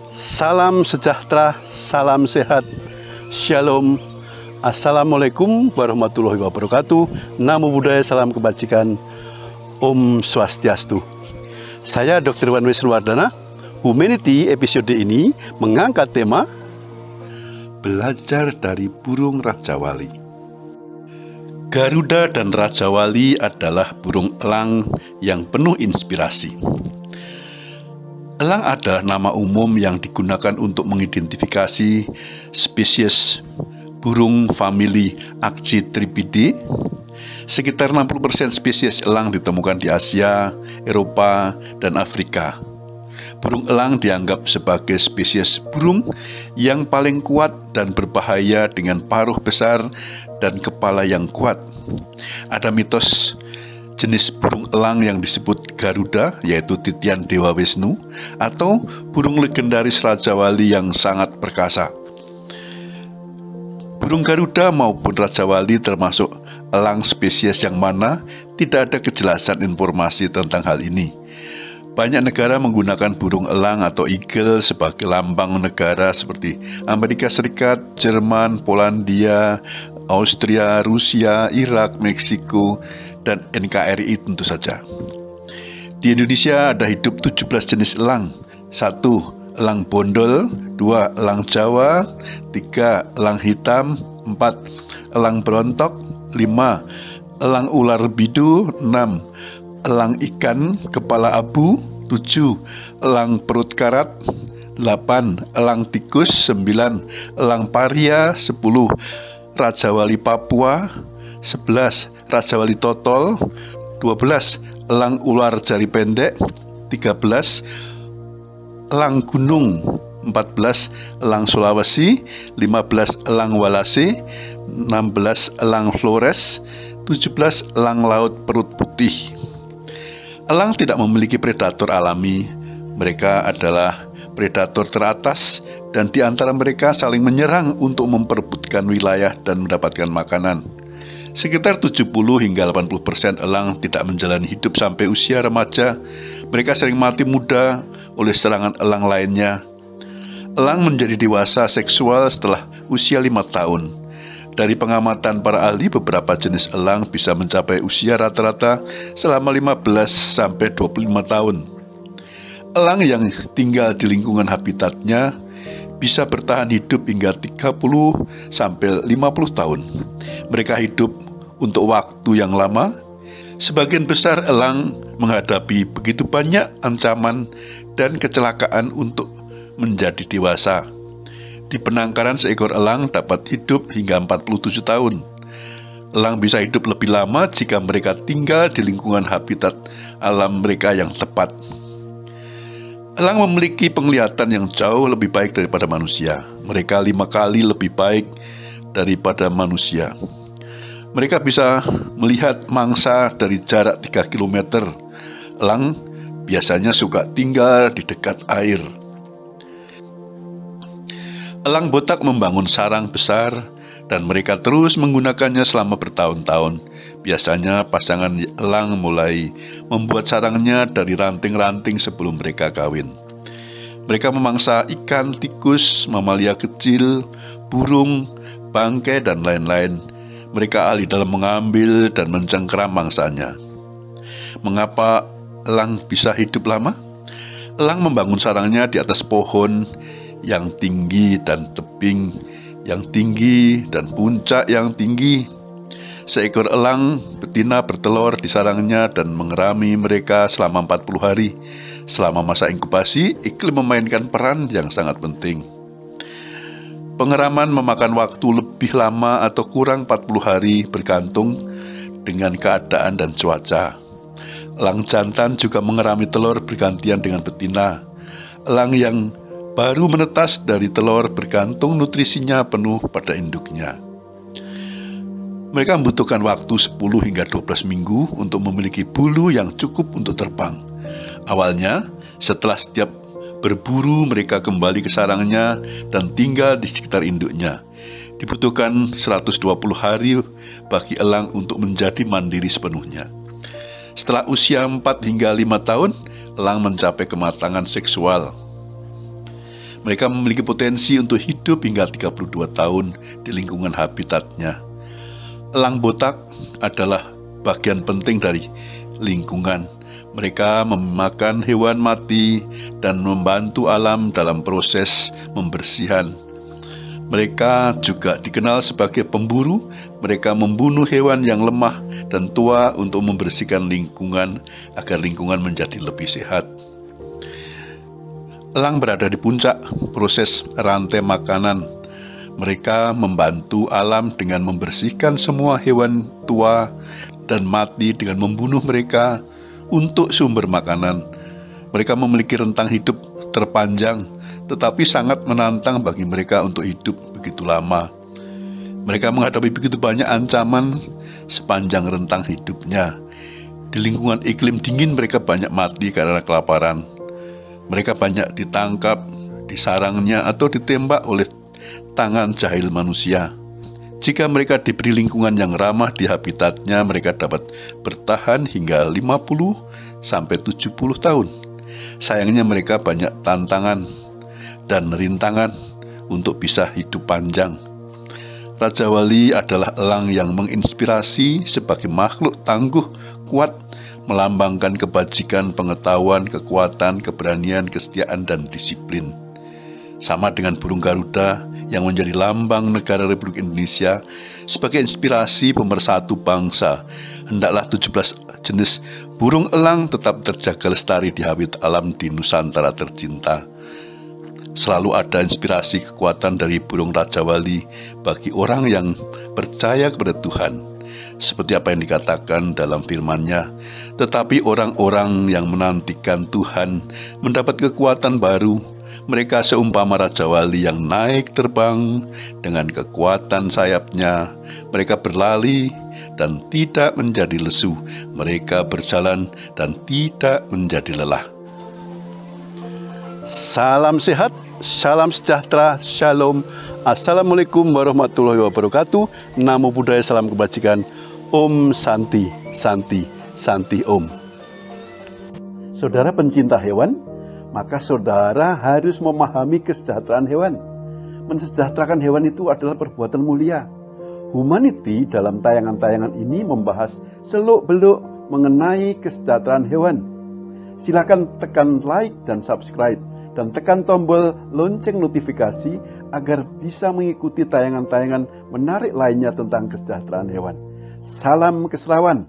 Salam sejahtera, salam sehat, shalom, assalamualaikum warahmatullahi wabarakatuh. Namo Buddhaya, salam kebajikan, Om Swastiastu. Saya Dr. Iwan Wisnuwardana. Humanity episode ini mengangkat tema belajar dari burung Raja Wali. Garuda dan Raja Wali adalah burung elang yang penuh inspirasi. Elang adalah nama umum yang digunakan untuk mengidentifikasi spesies burung famili Accitribidae. Sekitar 60% spesies elang ditemukan di Asia, Eropa, dan Afrika. Burung elang dianggap sebagai spesies burung yang paling kuat dan berbahaya dengan paruh besar dan kepala yang kuat. Ada mitos jenis burung elang yang disebut Garuda, yaitu titian Dewa Wisnu, atau burung legendaris Raja Wali yang sangat perkasa. Burung Garuda maupun Raja Wali termasuk elang spesies yang mana tidak ada kejelasan informasi tentang hal ini. Banyak negara menggunakan burung elang atau eagle sebagai lambang negara seperti Amerika Serikat, Jerman, Polandia, Austria, Rusia, Irak, Meksiko, dan NKRI tentu saja. Di Indonesia ada hidup 17 jenis elang. 1. Elang bondol. 2. Elang Jawa. 3. Elang hitam. 4. Elang berontok. 5. Elang ular bidu. 6. Elang ikan kepala abu. 7. Elang perut karat. 8. Elang tikus. 9. Elang paria. 10. Raja Wali Papua. 11. Raja Wali Totol. 12. Elang ular jari pendek. 13. Elang gunung. 14. Elang Sulawesi. 15. Elang Walase. 16. Elang Flores. 17. Elang laut perut putih. Elang tidak memiliki predator alami. Mereka adalah predator teratas, dan di antara mereka saling menyerang untuk memperebutkan wilayah dan mendapatkan makanan. Sekitar 70 hingga 80% elang tidak menjalani hidup sampai usia remaja. Mereka sering mati muda oleh serangan elang lainnya. Elang menjadi dewasa seksual setelah usia 5 tahun. Dari pengamatan para ahli, beberapa jenis elang bisa mencapai usia rata-rata selama 15 sampai 25 tahun. Elang yang tinggal di lingkungan habitatnya bisa bertahan hidup hingga 30 sampai 50 tahun. Mereka hidup untuk waktu yang lama. Sebagian besar elang menghadapi begitu banyak ancaman dan kecelakaan untuk menjadi dewasa. Di penangkaran, seekor elang dapat hidup hingga 47 tahun. Elang bisa hidup lebih lama jika mereka tinggal di lingkungan habitat alam mereka yang tepat. Elang memiliki penglihatan yang jauh lebih baik daripada manusia. Mereka 5 kali lebih baik daripada manusia. Mereka bisa melihat mangsa dari jarak 3 km. Elang biasanya suka tinggal di dekat air. Elang botak membangun sarang besar, dan mereka terus menggunakannya selama bertahun-tahun. Biasanya pasangan elang mulai membuat sarangnya dari ranting-ranting sebelum mereka kawin. Mereka memangsa ikan, tikus, mamalia kecil, burung, bangkai, dan lain-lain. Mereka ahli dalam mengambil dan mencengkeram mangsanya. Mengapa elang bisa hidup lama? Elang membangun sarangnya di atas pohon yang tinggi dan tebing yang tinggi dan puncak yang tinggi. Seekor elang betina bertelur di sarangnya dan mengerami mereka selama 40 hari. Selama masa inkubasi, iklim memainkan peran yang sangat penting. Pengeraman memakan waktu lebih lama atau kurang 40 hari bergantung dengan keadaan dan cuaca. Elang jantan juga mengerami telur bergantian dengan betina. Elang yang baru menetas dari telur bergantung nutrisinya penuh pada induknya. Mereka membutuhkan waktu 10 hingga 12 minggu untuk memiliki bulu yang cukup untuk terbang. Awalnya, setelah setiap berburu, mereka kembali ke sarangnya dan tinggal di sekitar induknya. Dibutuhkan 120 hari bagi elang untuk menjadi mandiri sepenuhnya. Setelah usia 4 hingga 5 tahun, elang mencapai kematangan seksual. Mereka memiliki potensi untuk hidup hingga 32 tahun di lingkungan habitatnya. Elang botak adalah bagian penting dari lingkungan. Mereka memakan hewan mati dan membantu alam dalam proses pembersihan. Mereka juga dikenal sebagai pemburu. Mereka membunuh hewan yang lemah dan tua untuk membersihkan lingkungan agar lingkungan menjadi lebih sehat. Elang berada di puncak proses rantai makanan. Mereka membantu alam dengan membersihkan semua hewan tua dan mati dengan membunuh mereka untuk sumber makanan. Mereka memiliki rentang hidup terpanjang, tetapi sangat menantang bagi mereka untuk hidup begitu lama. Mereka menghadapi begitu banyak ancaman sepanjang rentang hidupnya. Di lingkungan iklim dingin mereka banyak mati karena kelaparan. Mereka banyak ditangkap di sarangnya atau ditembak oleh tangan jahil manusia. Jika mereka diberi lingkungan yang ramah di habitatnya, mereka dapat bertahan hingga 50-70 tahun. Sayangnya mereka banyak tantangan dan rintangan untuk bisa hidup panjang. Raja Wali adalah elang yang menginspirasi sebagai makhluk tangguh, kuat, melambangkan kebajikan, pengetahuan, kekuatan, keberanian, kesetiaan, dan disiplin. Sama dengan burung Garuda yang menjadi lambang negara Republik Indonesia sebagai inspirasi pemersatu bangsa, hendaklah 17 jenis burung elang tetap terjaga lestari di habitat alam di Nusantara tercinta. Selalu ada inspirasi kekuatan dari burung Raja Wali bagi orang yang percaya kepada Tuhan. Seperti apa yang dikatakan dalam firman-Nya, tetapi orang-orang yang menantikan Tuhan mendapat kekuatan baru. Mereka seumpama Raja Wali yang naik terbang dengan kekuatan sayapnya. Mereka berlari dan tidak menjadi lesu. Mereka berjalan dan tidak menjadi lelah. Salam sehat, salam sejahtera, shalom. Assalamualaikum warahmatullahi wabarakatuh. Namo Buddhaya, salam kebajikan. Om Santi, Santi, Santi Om. Saudara pencinta hewan, maka saudara harus memahami kesejahteraan hewan. Mensejahterakan hewan itu adalah perbuatan mulia. Humanity dalam tayangan-tayangan ini membahas seluk-beluk mengenai kesejahteraan hewan. Silakan tekan like dan subscribe dan tekan tombol lonceng notifikasi agar bisa mengikuti tayangan-tayangan menarik lainnya tentang kesejahteraan hewan. Salam keserawan.